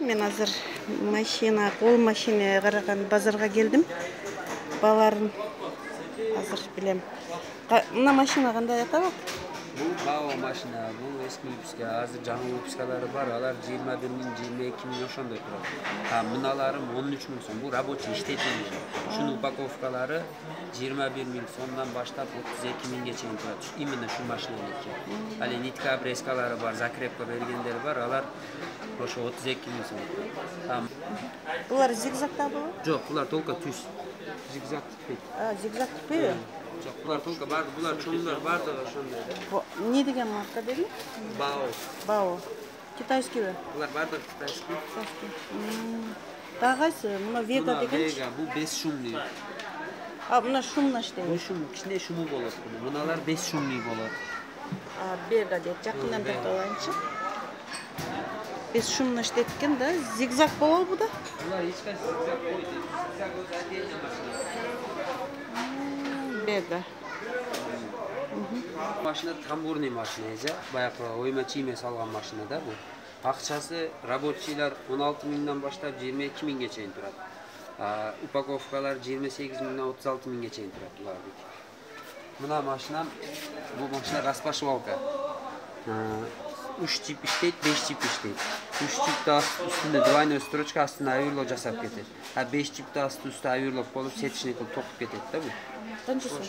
Мен азыр машина, кол машина караган базарга келдим. Баларын азыр билем. Мына машина кандай атабы? Бул бао машина, бул эски выпуска. Азыр жаңы выпускалары бар. Алар 21 миң, 22 миң ошондой турат. Мыналарым 13 миң сом. Бул рабочий иштетилген. Ушунун упаковкалары 21 миң сомдон баштап 32 миңге чейин турат. Именно шу машинаники. Али нитка обрезкалары бар, закрепка бергендери бар. Алар ошо 32 миң сом турат. Булар зигзагтабы? Жок, булар только түз. Зигзаг типпейт. Зигзаг типпейби? Жок, булар только бар, булар чоңдор бардыгы ошондой. Не деген марка деди? Бао. Бао. Китайскийби? Булар бардыгы китайский. Дагы кайсы? Мына Вега деген? Вега, бул 5 шумный. Мына шумна иштейт. Бул шум, кичине шуму болот. Мыналар 5 шумный болот. Вега дейт. Жакындан тартып алайынчы. 5 шумна иштейт экен да. Зигзаг болобу да? Булар эч кайсы зигзаг койду. Зигзаг өз отдельно машина. Вега. Машина тамбурный машина эже. Баягы ойма-чийме салган машина да бул. Акчасы рабочийлар 16 миңден баштап 22 миңге чейин турат. Упаковкалар 28 миңден 36 миңге чейин турат булардык. Мына машина, бул машина распашивалка. 3 тип иштейт, 5 тип иштейт. 3 типте үстүндө двойной строчка, астына аверлок жасап кетет. 5 типте асты үстү аверлок болуп, сетчный кылып токуп кетет да бул. Канчасы?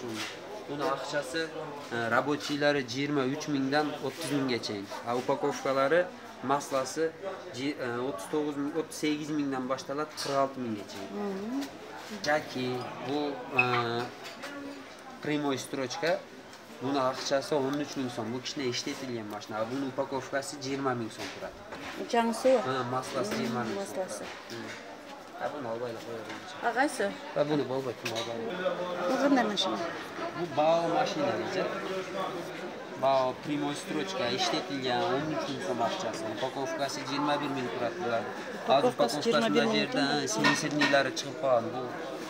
Бунун акчасы рабочийлары 23 миңден 30 миңге чейин. Упаковкалары масласы 38 миңден башталат 46 миңге чейин. Жаки бул прямой строчка. Бунун акчасы 13 миң сом. Бул кичине иштетилген машина. Бунун упаковкасы 20 миң сом турат. Жаңысыбы? Масласы 20 миң. Масласы. Буну албайлы коёбуз. Кайсы? Буну болбойт, буну албайлы. Бул кандай машина? Бул бао машина дейт. Бао прямой строчка иштетилген 13 миң сом акчасы. Упаковкасы 21 миң турат булар. Азыр упаковкасында жерден сенсорнийлары чыгып калган. Бул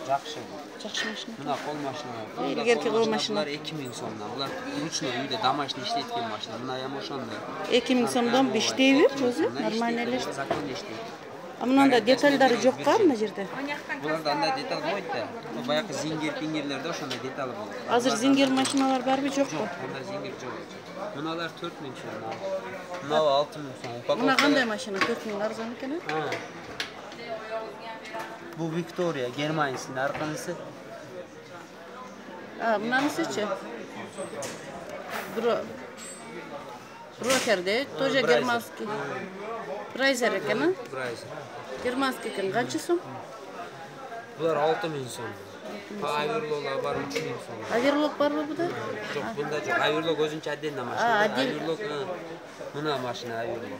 жакшы бул. Жакшы машина. Мына кол машина. Илгерки кол машина. Булар 2 миң сомдон. Булар ручной үйдө домашний иштеткен машина. Мына эми ошондой. 2 миң сомдон иштейби өзү? Нормально эле. Закондо иштейт. Мынанда детальдары жокко мына жерде? Буларда андай деталь болот да. Баягы зингер-пингерлерде ошондой деталь болот. Азыр зингер машиналар барбы, жокпу? Жок, андай зингер жок. Мыналар 4 миң сом. Мынау 6 миң сом. Мына кандай машина? 4 миң арзан экен, Бул Виктория, Германиясынын арканысы. Мынанысычы? Брокерде, тоже германский. Прайзер экен, Прайзер. Германский экен, канча сом? Булар 6 миң сом. Аверлоклар бар 3 миң сом. Аверлок барбы буда? Жок, бунда жок. Аверлок өзүнчө отдельно машина. Аверлок мына машина аверлок.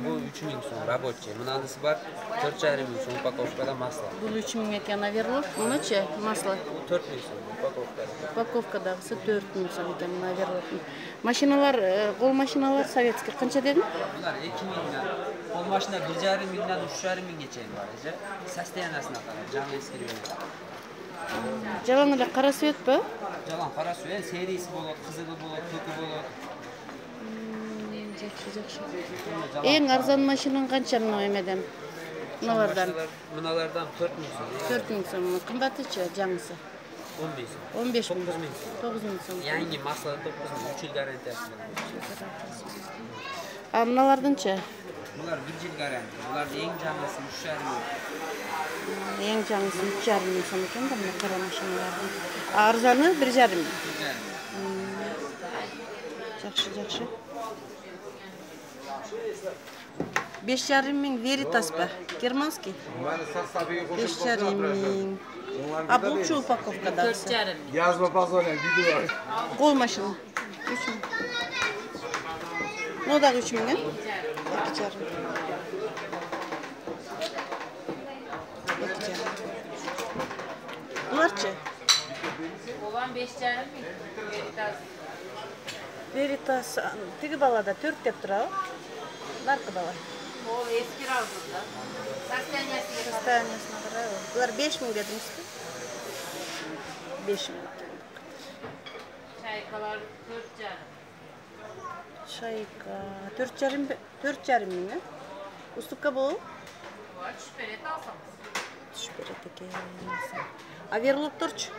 Бул 3 миң сом рабочий. Мынанысы бар 4,5 миң сом упаковкада масло. Бул 3 миң экен аверлок. Мынычы масло? 4 миң сом упаковкада. Упаковкадагысы 4 миң сом экен мына аверлоктун. Машиналар, кол машиналар советский канча дедим? Булар 2 миңден, кол машина 1,5 миңден 3,5 миңге чейин бар. Состояниясына карап, жаңы эскирген. Жалаң эле кара светпи? Жалаң кара свет, сериясы болот, кызылы болот, көкү болот. Жакшы. Эң арзан машинаң канча мына эмеден? Мыналардан? Мыналардан 4 миң сом. 4 миң сом. Кымбатычы жаңысы? 10 миң сом. 15 миң. 9 миң сом. 9 миң сом. Yangi масло 9 миң, 3 жыл гарантиясы бар. Мыналардынчы? Булар 1 жыл гарантия. Булардын эң жаңысы 3,5 миң. Эң жаңысы 3,5 миң сом экен да мына кара машиналардын. Арзаны 1,5 миң. Жакшы. 5,5 миң Veritas ба? Германский? 5,5 миң. Булчу упаковкада? 4,5 миң. Yazma pazarına gidiyor. Кол машина? 3 миң. Ну дагы 3 миң, 2,5 миң. Буларчы? Olan 5,5 миң. Veritas тиги балада 4 деп турабы? Наркы бала. Ол eski razında. Состояниясына қарай. Бұлар 5 мың дедіңізбі? 5 мың. Çaykalar 4,5. Шайка 4,5 мың. Уступка болобу? Var, şüphelet alsanız. Түшүп берет экен. А верлокторчу?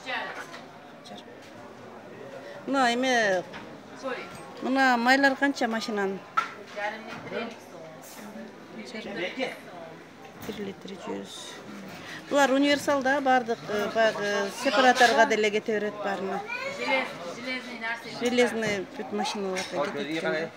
3,5. Мына эме Koyun. мына майлар канча машинанын? Yarım litrelik soğuk. 1 литр 100. Булар универсал да, бардык баягы сепараторго деле кете берет баарына. Железный нәрсе. Железный бүт машиналарга кетет экен.